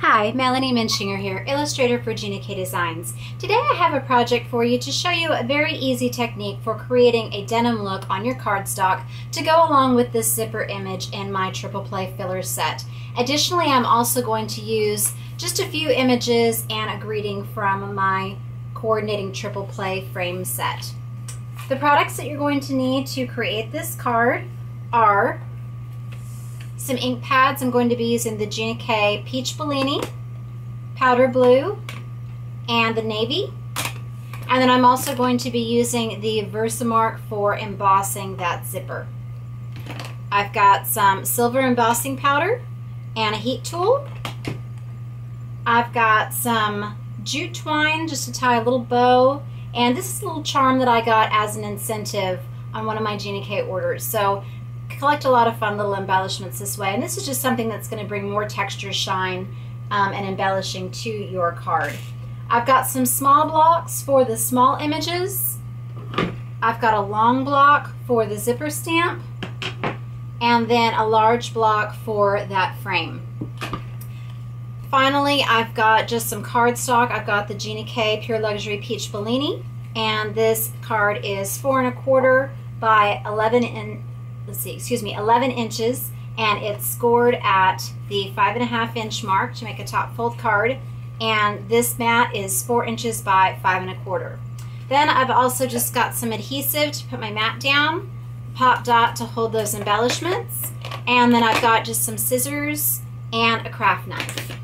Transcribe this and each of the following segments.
Hi, Melanie Muenchinger here, illustrator for Gina K Designs. Today I have a project for you to show you a very easy technique for creating a denim look on your cardstock to go along with this zipper image in my triple play filler set. Additionally, I'm also going to use just a few images and a greeting from my coordinating triple play frame set. The products that you're going to need to create this card are some ink pads. I'm going to be using the Gina K Peach Bellini, powder blue, and the navy. And then I'm also going to be using the Versamark for embossing that zipper. I've got some silver embossing powder and a heat tool. I've got some jute twine just to tie a little bow. And this is a little charm that I got as an incentive on one of my Gina K orders. So collect a lot of fun little embellishments this way, and this is just something that's going to bring more texture, shine, and embellishing to your card. I've got some small blocks for the small images. I've got a long block for the zipper stamp, and then a large block for that frame. Finally, I've got just some cardstock. I've got the Gina K Pure Luxury Peach Bellini, and this card is 4 1/4 by 11 inches, and it's scored at the 5 1/2 inch mark to make a top fold card, and this mat is 4 inches by 5 1/4. Then I've also just got some adhesive to put my mat down, pop dot to hold those embellishments, and then I've got just some scissors and a craft knife.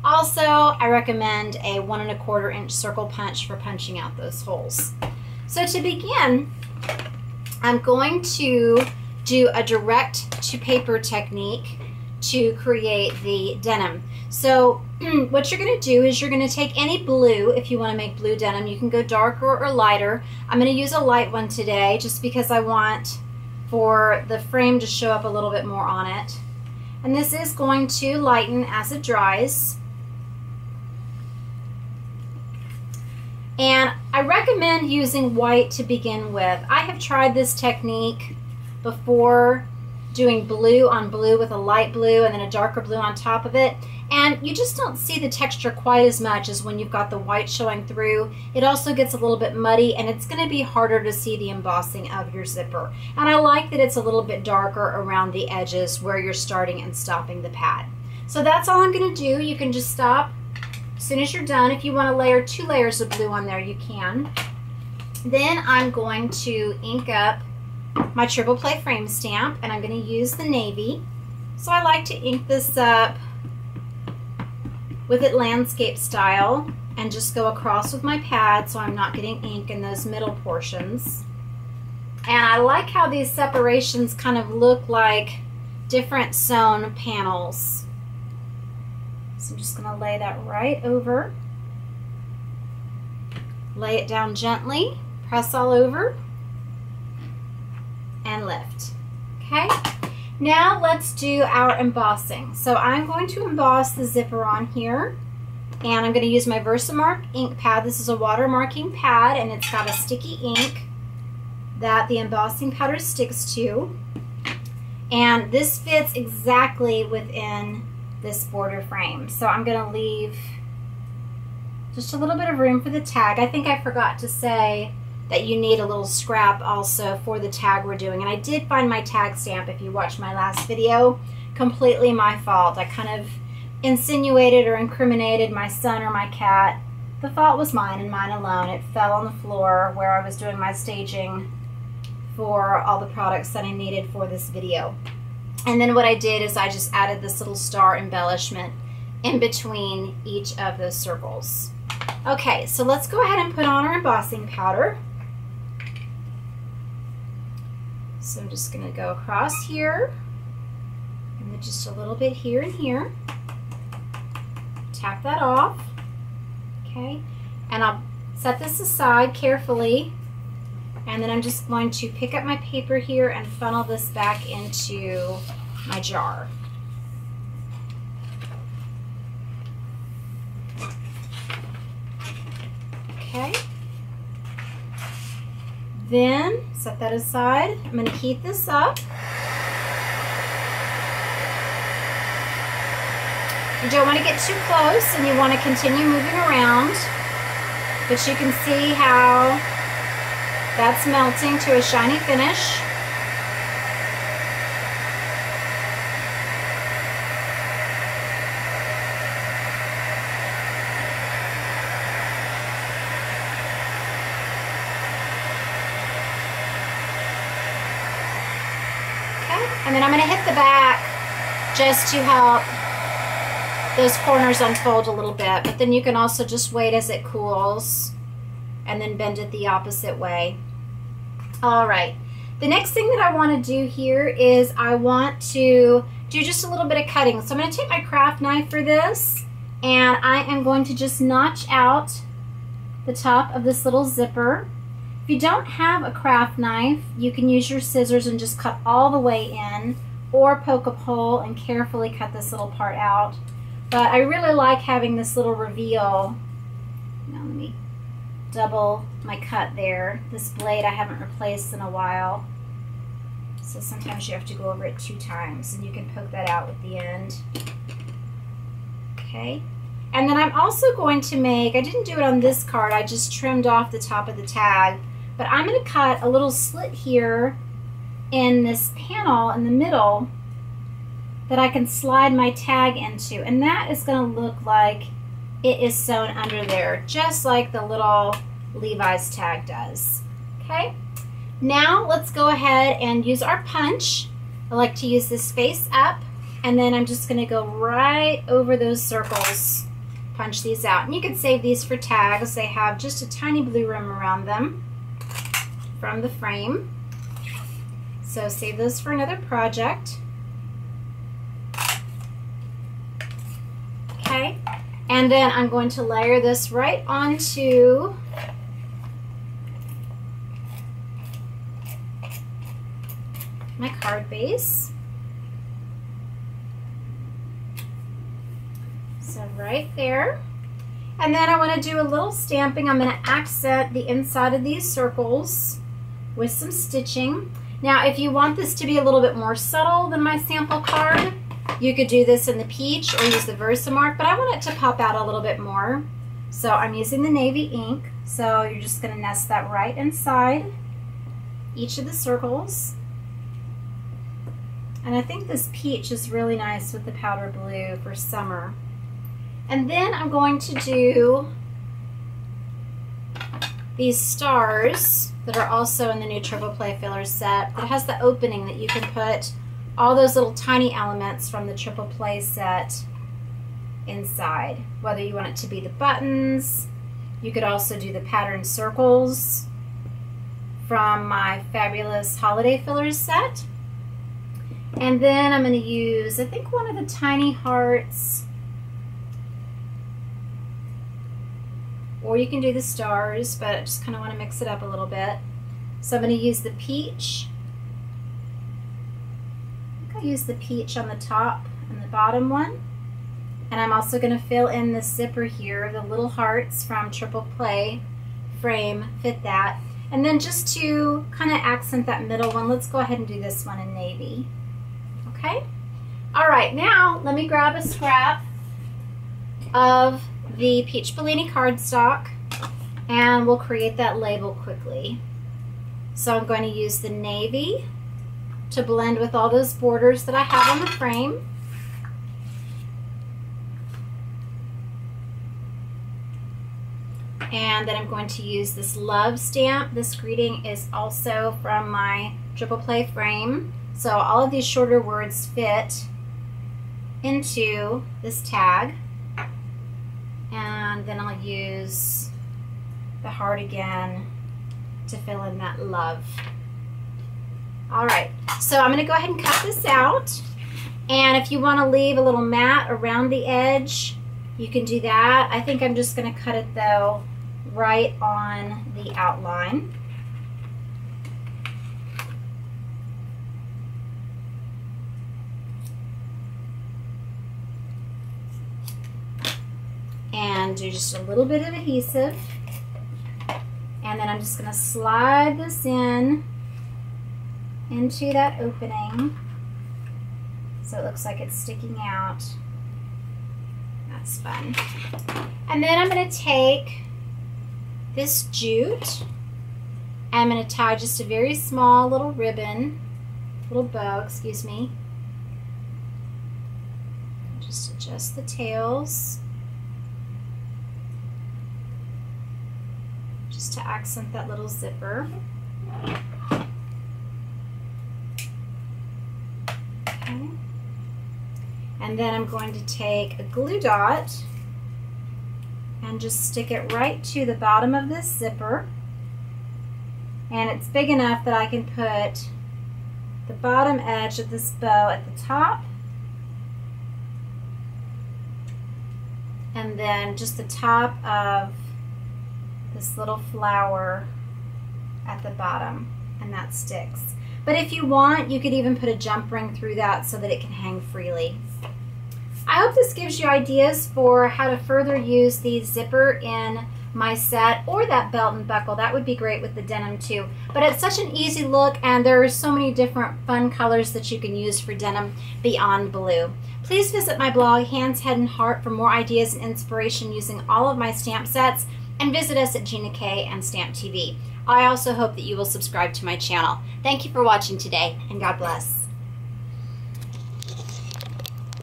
Also, I recommend a 1 1/4 inch circle punch for punching out those holes. So to begin, I'm going to do a direct to paper technique to create the denim. So what you're going to do is you're going to take any blue. If you want to make blue denim, you can go darker or lighter. I'm going to use a light one today just because I want for the frame to show up a little bit more on it. And this is going to lighten as it dries. And I recommend using white to begin with. I have tried this technique before, doing blue on blue with a light blue and then a darker blue on top of it, and you just don't see the texture quite as much as when you've got the white showing through. It also gets a little bit muddy, and it's going to be harder to see the embossing of your zipper. And I like that it's a little bit darker around the edges where you're starting and stopping the pad. So that's all I'm going to do. You can just stop as soon as you're done. If you want to layer 2 layers of blue on there, you can. Then I'm going to ink up my triple play frame stamp, and I'm going to use the navy. So I like to ink this up with it landscape style and just go across with my pad so I'm not getting ink in those middle portions. And I like how these separations kind of look like different sewn panels. So I'm just going to lay that right over, lay it down gently, press all over, and lift. Okay, now let's do our embossing. So I'm going to emboss the zipper on here, and I'm going to use my Versamark ink pad. This is a watermarking pad, and it's got a sticky ink that the embossing powder sticks to, and this fits exactly within this border frame. So I'm going to leave just a little bit of room for the tag. I think I forgot to say that you need a little scrap also for the tag we're doing. And I did find my tag stamp, if you watched my last video. Completely my fault. I kind of insinuated or incriminated my son or my cat. The fault was mine and mine alone. It fell on the floor where I was doing my staging for all the products that I needed for this video. And then what I did is I just added this little star embellishment in between each of those circles. Okay, so let's go ahead and put on our embossing powder. So I'm just going to go across here, and then just a little bit here and here. Tap that off. Okay, and I'll set this aside carefully, and then I'm just going to pick up my paper here and funnel this back into my jar. Okay. Then set that aside. I'm going to heat this up. You don't want to get too close, and you want to continue moving around, but you can see how that's melting to a shiny finish. And then I'm going to hit the back just to help those corners unfold a little bit, but then you can also just wait as it cools and then bend it the opposite way. All right, the next thing that I want to do here is I want to do just a little bit of cutting. So I'm going to take my craft knife for this, and I am going to just notch out the top of this little zipper. If you don't have a craft knife, you can use your scissors and just cut all the way in, or poke a hole and carefully cut this little part out. But I really like having this little reveal. Now let me double my cut there. This blade I haven't replaced in a while, so sometimes you have to go over it 2 times, and you can poke that out with the end. Okay. And then I'm also going to make, I didn't do it on this card, I just trimmed off the top of the tag, but I'm going to cut a little slit here in this panel in the middle that I can slide my tag into, and that is going to look like it is sewn under there, just like the little Levi's tag does. Okay, now let's go ahead and use our punch. I like to use this face up, and then I'm just going to go right over those circles, punch these out. And you can save these for tags. They have just a tiny blue rim around them from the frame, so save those for another project. Okay, and then I'm going to layer this right onto my card base. So right there. And then I want to do a little stamping. I'm going to accent the inside of these circles with some stitching. Now, if you want this to be a little bit more subtle than my sample card, you could do this in the peach or use the Versamark, but I want it to pop out a little bit more. So I'm using the navy ink. So you're just going to nest that right inside each of the circles. And I think this peach is really nice with the powder blue for summer. And then I'm going to do these stars that are also in the new triple play filler set. It has the opening that you can put all those little tiny elements from the triple play set inside. Whether you want it to be the buttons, you could also do the pattern circles from my fabulous holiday fillers set. And then I'm going to use, I think, one of the tiny hearts, or you can do the stars, but I just kind of want to mix it up a little bit. So I'm going to use the peach. I think I'll use the peach on the top and the bottom one. And I'm also going to fill in the zipper here. The little hearts from triple play frame fit that. And then just to kind of accent that middle one, let's go ahead and do this one in navy. Okay? All right, now let me grab a scrap of the Peach Bellini cardstock, and we'll create that label quickly. So I'm going to use the navy to blend with all those borders that I have on the frame. And then I'm going to use this love stamp. This greeting is also from my triple play frame. So all of these shorter words fit into this tag. And then I'll use the heart again to fill in that love. All right, so I'm gonna go ahead and cut this out. And if you wanna leave a little mat around the edge, you can do that. I think I'm just gonna cut it though right on the outline. And do just a little bit of adhesive. And then I'm just going to slide this in into that opening so it looks like it's sticking out. That's fun. And then I'm going to take this jute. I'm going to tie just a very small little ribbon, little bow, excuse me. Just adjust the tails. Just to accent that little zipper. Okay. And then I'm going to take a glue dot and just stick it right to the bottom of this zipper. And it's big enough that I can put the bottom edge of this bow at the top, and then just the top of this little flower at the bottom, and that sticks. But if you want, you could even put a jump ring through that so that it can hang freely. I hope this gives you ideas for how to further use the zipper in my set, or that belt and buckle. That would be great with the denim too. But it's such an easy look, and there are so many different fun colors that you can use for denim beyond blue. Please visit my blog, Hands, Head, and Heart, for more ideas and inspiration using all of my stamp sets, and visit us at Gina K and Stamp TV. I also hope that you will subscribe to my channel. Thank you for watching today, and God bless.